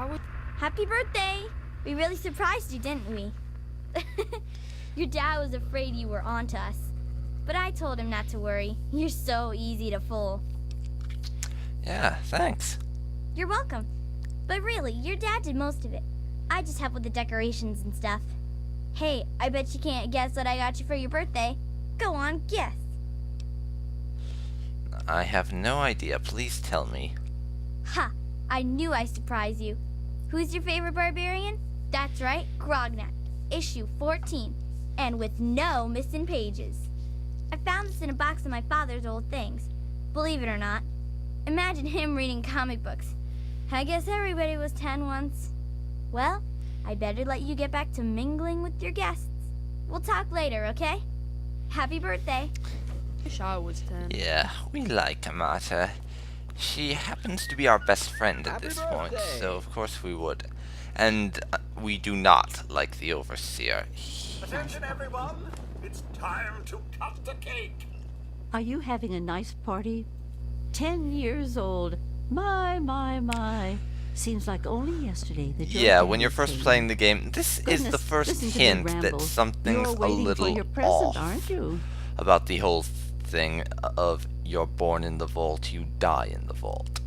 Are we? Happy birthday! We really surprised you, didn't we? Your dad was afraid you were onto us. But I told him not to worry. You're so easy to fool. Yeah, thanks. You're welcome. But really, your dad did most of it. I just helped with the decorations and stuff. Hey, I bet you can't guess what I got you for your birthday. Go on, guess. I have no idea. Please tell me. Ha! I knew I'd surprise you. Who's your favorite barbarian? That's right, Grognak. Issue 14. And with no missing pages. I found this in a box of my father's old things. Believe it or not. Imagine him reading comic books. I guess everybody was 10 once. Well, I better let you get back to mingling with your guests. We'll talk later, okay? Happy birthday. Wish I was 10. Yeah, we like Amata. She happens to be our best friend at this point, so of course we would. And we do not like the Overseer. Attention everyone! It's time to cut the cake! Are you having a nice party? 10 years old. My. Seems like only yesterday that your Yeah, dad when you're was first saying, playing the game, this is the "Goodness, first listen to me hint that ramble. something's You're a waiting for little your present, off aren't you?" about the whole thing of you're born in the vault, you die in the vault.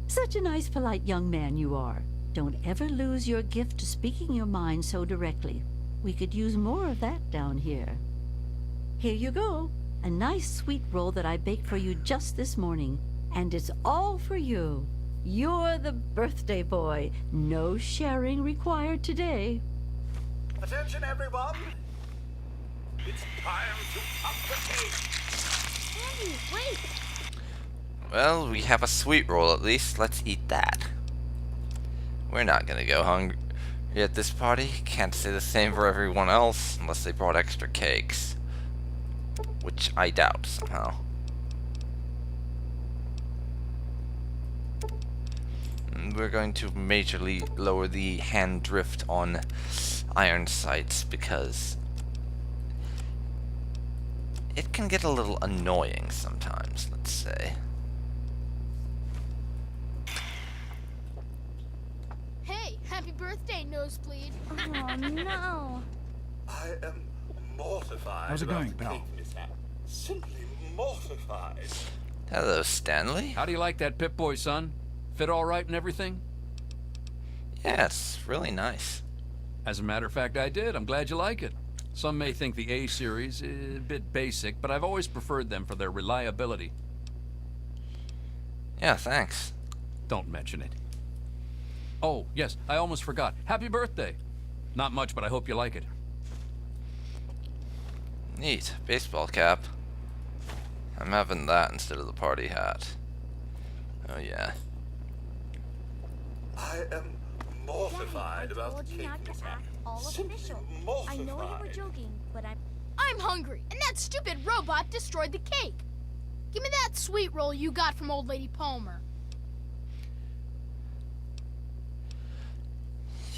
Such a nice, polite young man you are. Don't ever lose your gift to speaking your mind so directly. We could use more of that down here. Here you go. A nice sweet roll that I baked for you just this morning. And it's all for you. You're the birthday boy. No sharing required today. Attention everyone! It's time to cut the cake! Andy, wait! Well, we have a sweet roll at least. Let's eat that. We're not gonna go hungry at this party. Can't say the same for everyone else, unless they brought extra cakes. Which I doubt, somehow. We're going to majorly lower the hand drift on iron sights because it can get a little annoying sometimes, let's say. Hey, happy birthday, Nosebleed. Oh, no. I am mortified How's it about going, the pal? cake mishap. Simply mortified. Hello, Stanley. How do you like that Pip-Boy, son? Fit all right and everything? Yeah, it's really nice. As a matter of fact, I did. I'm glad you like it. Some may think the A series is a bit basic, but I've always preferred them for their reliability. Yeah, thanks. Don't mention it. Oh, yes, I almost forgot. Happy birthday! Not much, but I hope you like it. Neat. Baseball cap. I'm having that instead of the party hat. Oh yeah. I am mortified Daddy, I about told the you cake not to mishap. act all Simply official. I mortified. know you were joking, but I'm hungry, and that stupid robot destroyed the cake. Give me that sweet roll you got from Old Lady Palmer.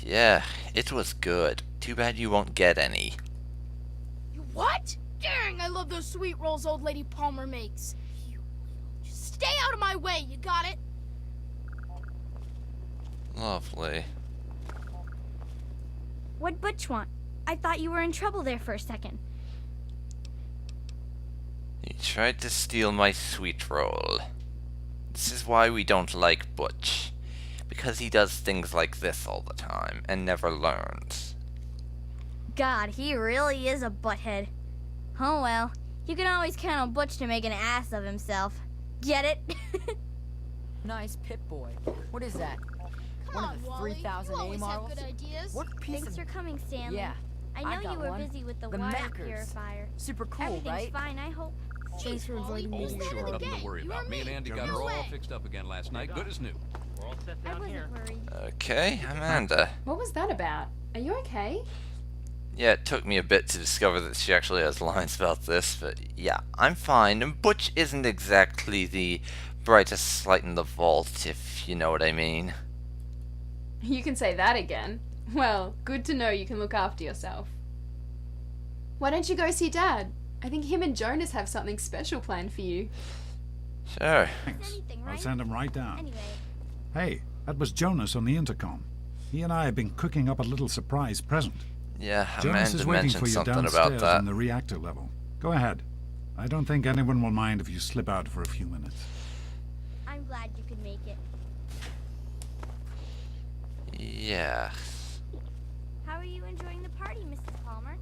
Yeah, it was good. Too bad you won't get any. You what? Dang, I love those sweet rolls Old Lady Palmer makes. Just stay out of my way, you got it? Lovely. what'd Butch want? I thought you were in trouble there for a second. He tried to steal my sweet roll. This is why we don't like Butch. Because he does things like this all the time, and never learns. God, he really is a butthead. Oh well, you can always count on Butch to make an ass of himself. Get it? Nice Pip-Boy. What is that? Come One on, of the Wally. 3,000 You A always have models? good ideas. What piece Thanks of... for coming, Stanley. Yeah, I I know got you were one. busy with the The water Mackers. purifier. Super cool, Everything's right? fine, I hope. Thanks for Wally. inviting me. Who's Oh, that sure, in the nothing gang? to worry You about. or Me and me? Andy got No her all way. fixed up again last night. Good as new. I wasn't worried. Okay, Amanda. What was that about? Are you okay? Yeah, it took me a bit to discover that she actually has lines about this, but yeah, I'm fine. And Butch isn't exactly the brightest light in the vault, if you know what I mean. You can say that again. Well, good to know you can look after yourself. Why don't you go see Dad? I think him and Jonas have something special planned for you. Sure. It's anything, I'll right? send him right down. Anyway, Hey, That was Jonas on the intercom. He and I have been cooking up a little surprise present. Yeah, Jonas is Amanda waiting for mentioned you something downstairs about that. in the reactor level. Go ahead. I don't think anyone will mind if you slip out for a few minutes. I'm glad you could make it. Yeah. How are you enjoying the party, Mrs. Palmer?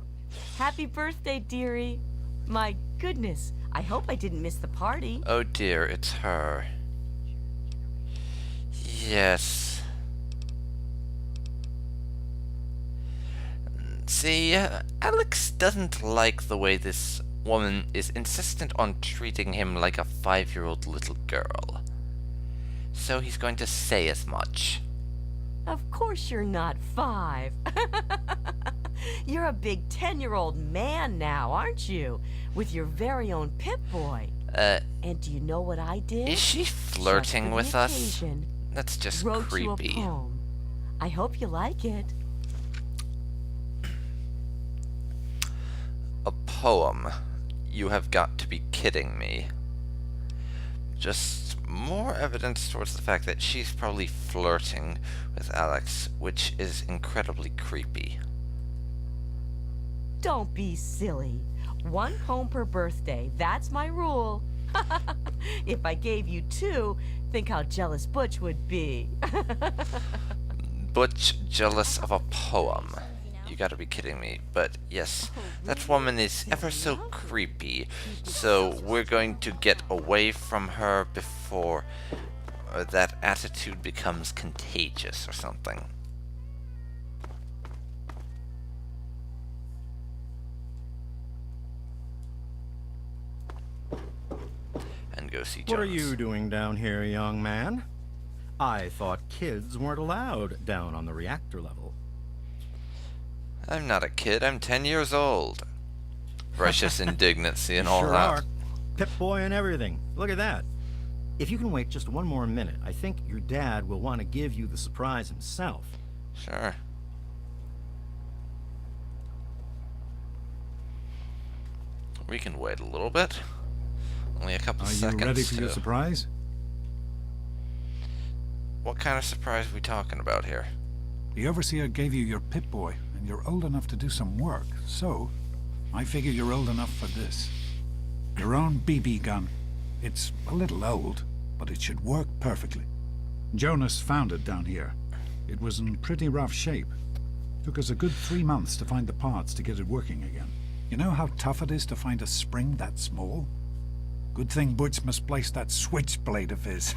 Happy birthday, dearie. My goodness, I hope I didn't miss the party. Oh dear, it's her. Yes. See, Alex doesn't like the way this woman is insistent on treating him like a 5-year-old little girl. So he's going to say as much. Of course you're not 5. You're a big 10-year-old man now, aren't you? With your very own Pip-Boy. And do you know what I did? Is she flirting with us? That's just Wrote creepy. you a poem. I hope you like it. A poem? You have got to be kidding me. Just more evidence towards the fact that she's probably flirting with Alex, which is incredibly creepy. Don't be silly. 1 poem per birthday, that's my rule. If I gave you 2, think how jealous Butch would be. Butch jealous of a poem. You gotta be kidding me. But yes, that woman is ever so creepy. So we're going to get away from her before that attitude becomes contagious or something. And go see Jonas. What are you doing down here, young man? I thought kids weren't allowed down on the reactor level. I'm not a kid, I'm 10 years old. Righteous indignancy and all Sure that. are. Pip-Boy and everything. Look at that. If you can wait just one more minute, I think your dad will want to give you the surprise himself. Sure. We can wait a little bit. Only a couple seconds. Are you ready for your too. surprise? What kind of surprise are we talking about here? The Overseer gave you your Pip-Boy, and you're old enough to do some work, so I figure you're old enough for this. Your own BB gun. It's a little old, but it should work perfectly. Jonas found it down here. It was in pretty rough shape. Took us a good 3 months to find the parts to get it working again. You know how tough it is to find a spring that small? Good thing Butch misplaced that switchblade of his.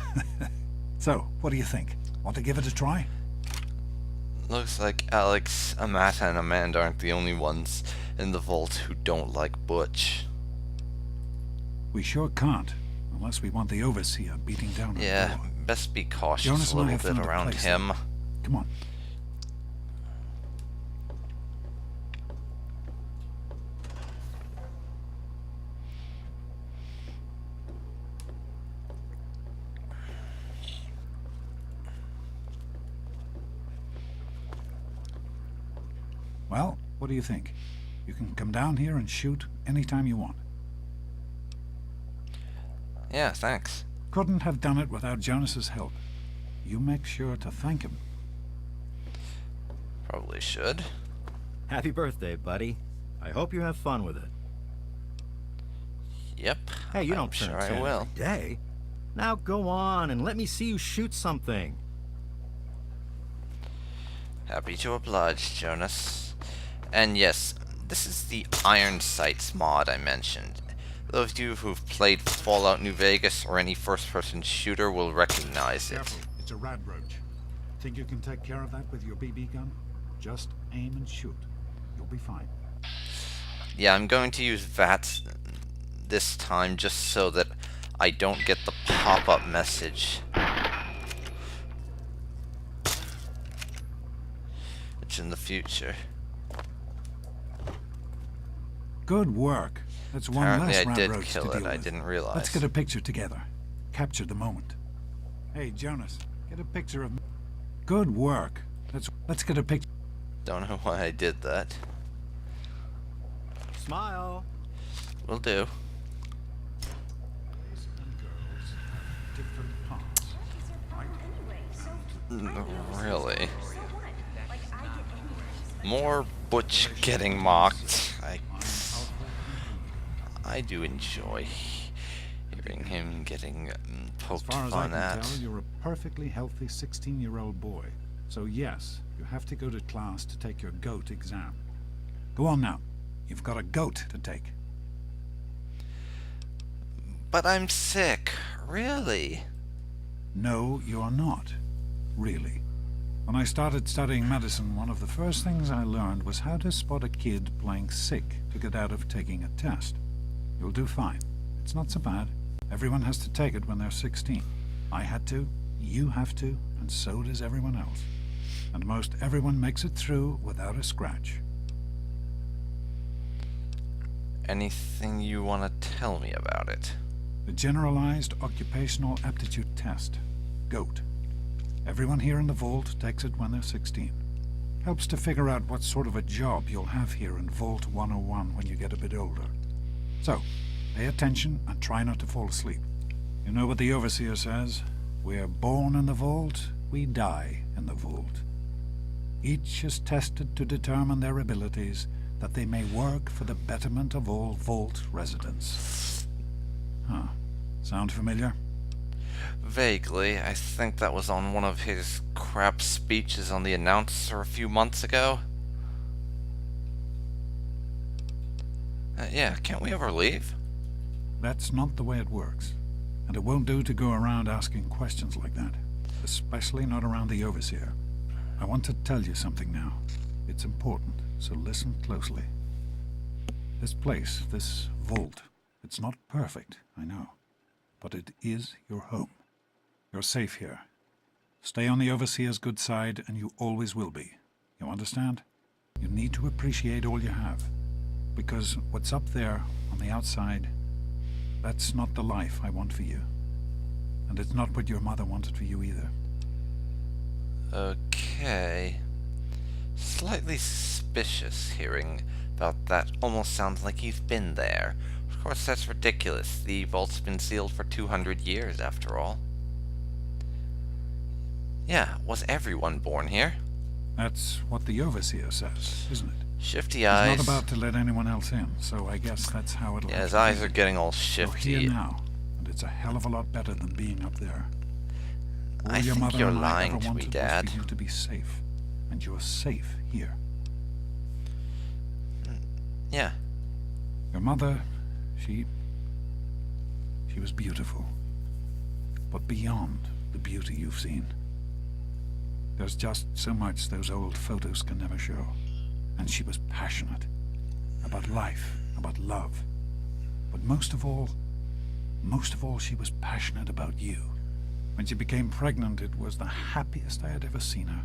So, what do you think? Want to give it a try? Looks like Alex, Amata, and Amanda aren't the only ones in the vault who don't like Butch. We sure can't, unless we want the Overseer beating down our Yeah, door. best be cautious Jonas a and I little have bit found a around place him. there. Come on. Well, what do you think? You can come down here and shoot anytime you want. Yeah, thanks. Couldn't have done it without Jonas's help. You make sure to thank him. Probably should. Happy birthday, buddy. I hope you have fun with it. Yep. Hey, you I'm don't turn sure 10 I will. every day. Now go on and let me see you shoot something. Happy to oblige, Jonas. And yes, this is the Iron Sights mod I mentioned. Those of you who've played Fallout New Vegas or any first-person shooter will recognize it. Careful, it's a radroach. Think you can take care of that with your BB gun? Just aim and shoot. You'll be fine. Yeah, I'm going to use that this time just so that I don't get the pop-up message. Which in the future. Good work. That's one Apparently less I did radroach kill to it, deal I with. didn't realize. Let's get a picture together. Capture the moment. Hey, Jonas, get a picture of me. Good work. Let's get a picture. Don't know why I did that. Smile. Will do. Boys and girls have different parts, right? Really? More Butch getting mocked. I do enjoy hearing him getting poked As far as I fun can at. tell, you're a perfectly healthy 16-year-old boy. So yes, you have to go to class to take your GOAT exam. Go on now. You've got a GOAT to take. But I'm sick. Really? No, you're not. Really. When I started studying medicine, one of the first things I learned was how to spot a kid playing sick to get out of taking a test. You'll do fine. It's not so bad. Everyone has to take it when they're 16. I had to, you have to, and so does everyone else. And most everyone makes it through without a scratch. Anything you want to tell me about it? The Generalized Occupational Aptitude Test, GOAT. Everyone here in the Vault takes it when they're 16. Helps to figure out what sort of a job you'll have here in Vault 101 when you get a bit older. So, pay attention and try not to fall asleep. You know what the Overseer says? We're born in the Vault, we die in the Vault. Each is tested to determine their abilities, that they may work for the betterment of all Vault residents. Huh. Sound familiar? Vaguely. I think that was on one of his crap speeches on the announcer a few months ago. Yeah, can't we ever leave? That's not the way it works. And it won't do to go around asking questions like that. Especially not around the Overseer. I want to tell you something now. It's important, so listen closely. This place, this vault, it's not perfect, I know. But it is your home. You're safe here. Stay on the Overseer's good side, and you always will be. You understand? You need to appreciate all you have. Because what's up there, on the outside, that's not the life I want for you. And it's not what your mother wanted for you either. Okay. Slightly suspicious hearing about that. Almost sounds like you've been there. Of course, that's ridiculous. The vault's been sealed for 200 years, after all. Yeah, was everyone born here? That's what the Overseer says, isn't it? Shifty eyes. He's not about to let anyone else in, so I guess that's how it'll Yeah, have his to eyes be. are getting all You're shifty. here now, and it's a hell of a lot better than being up there. All I your think mother you're and I lying ever to me, wanted Dad. was for you to be safe, and you're safe here. Yeah. Your mother, she was beautiful, but beyond the beauty you've seen. There's just so much those old photos can never show. And she was passionate about life, about love. But most of all, she was passionate about you. When she became pregnant, it was the happiest I had ever seen her.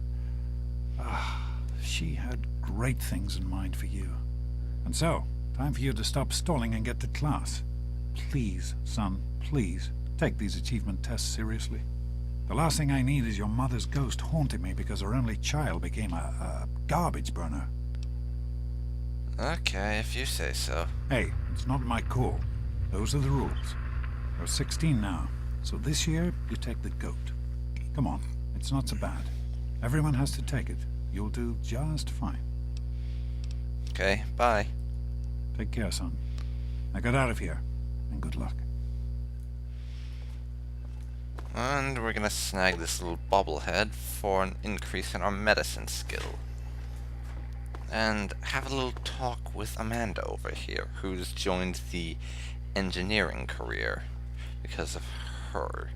She had great things in mind for you. And so, time for you to stop stalling and get to class. Please, son, please, take these achievement tests seriously. The last thing I need is your mother's ghost haunting me because her only child became a garbage burner. Okay, if you say so. Hey, it's not my call. Those are the rules. You're 16 now, so this year you take the GOAT. Come on, it's not so bad. Everyone has to take it. You'll do just fine. Okay, bye. Take care, son. Now get out of here, and good luck. And we're gonna snag this little bobblehead for an increase in our medicine skill. And have a little talk with Amanda over here, who's joined the engineering career because of her.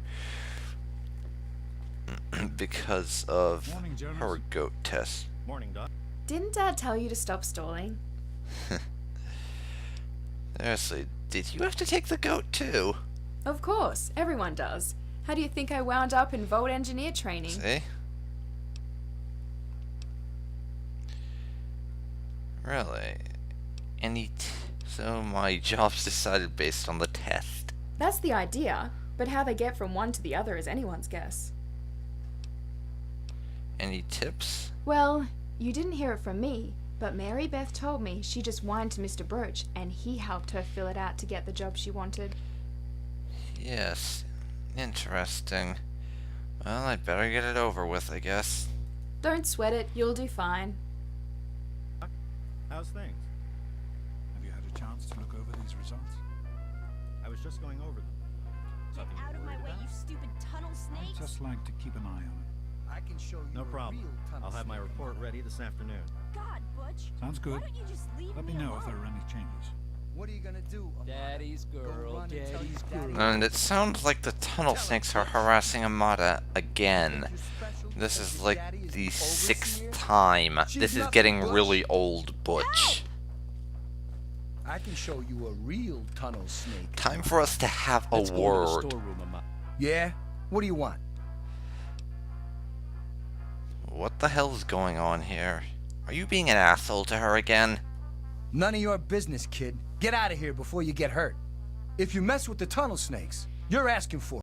Because of Morning, Jonas. her GOAT test. Morning, Doc. Didn't Dad tell you to stop stalling? Seriously, did you have to take the GOAT too? Of course, everyone does. How do you think I wound up in Vault Engineer training? See? Really? So my job's decided based on the test. That's the idea, but how they get from one to the other is anyone's guess. Any tips? Well, you didn't hear it from me, but Mary Beth told me she just whined to Mr. Birch, and he helped her fill it out to get the job she wanted. Yes. Interesting. Well, I'd better get it over with, I guess. Don't sweat it. You'll do fine. How's things? Have you had a chance to look over these results? I was just going over them. Get Nothing out you're of my worried way, about? you stupid tunnel I'd snakes! just like to keep an eye on it. I can show you No problem. I'll have my report ready this afternoon. God, Butch. Sounds Why good. don't you just leave Let me know if there are any changes. What are you gonna do? Daddy's girl, daddy's girl. And it sounds like the tunnel snakes are harassing Amada again. This is like the 6th time. This is getting really old, Butch. I can show you a real tunnel snake. Time for us to have a Let's go to the word. storeroom, Amada. Yeah? What do you want? What the hell is going on here? Are you being an asshole to her again? None of your business, kid. Get out of here before you get hurt. If you mess with the tunnel snakes, you're asking for it.